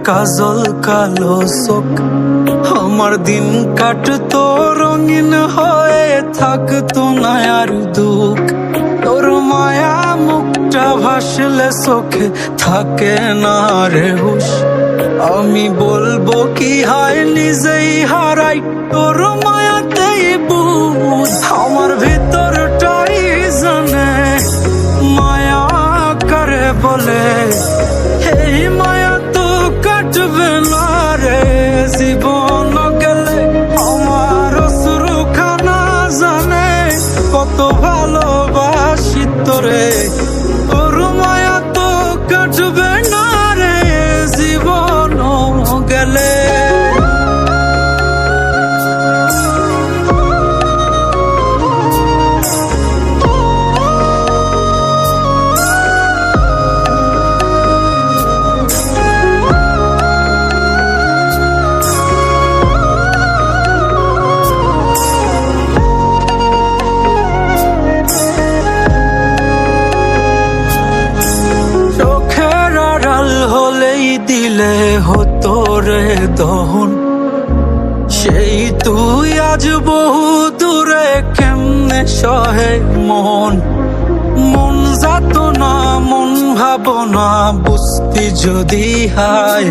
কাজল কালো চোখ, আমার দিন কাটতো রঙিন হয়ে, থাকতো না আর দুঃখ। তোর মায়া মুখটা ভাসলে চোখে থাকে না রে হুশ। আমি বলবো কি হায় নিজেই হারাই তোর মায়াতেই বুঝ। আমার ভিতরটাই জানে মায়া করে বলে, এই মায়া তো কাটবে না রে জীবন গেলে। আমার অশ্রুখানা জানে কত ভালোবাসি তোরে, তোর মায়া তো কাটবে না রে জীবন গেলে। দিলে হতো রে দহন, সেই তুই আজ বহু দূরে কেমনে সহে মন। মন যাত না মন ভাবনা বুঝতি যদি হায়,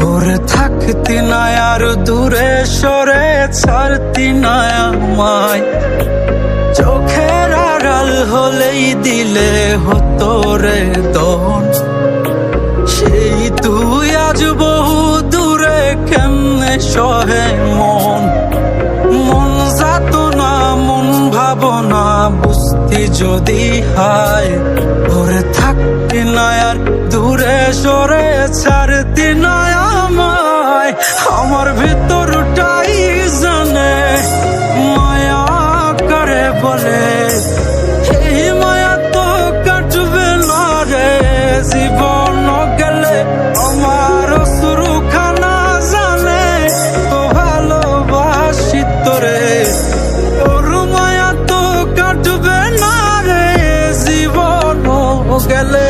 ওরে থাকতি না আর দূরে সরে ছাড়তি না আমায়। চোখের আড়াল হলেই দিলে হতো রে দহন, সেই তুই আজ বহু দূরে কেমনে সহে মন। মন যাত না মন ভাবনা বুঝতি যদি হায়, ওরে থাকতি না আর দূরে সরে ছাড়তি না আমায়। আমার ভিতরটাই জানে মায়া করে বলে, এই মায়া তো কাটবে না রে জীবন গেলে। আমার অশ্রুখানা জানে তো ভালোবাসি তোরে, তোর মায়া তো কাটবে না রে জীবন গেলে।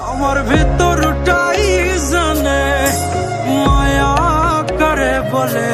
আমার ভিতরটাই জানে মায়া করে বলে।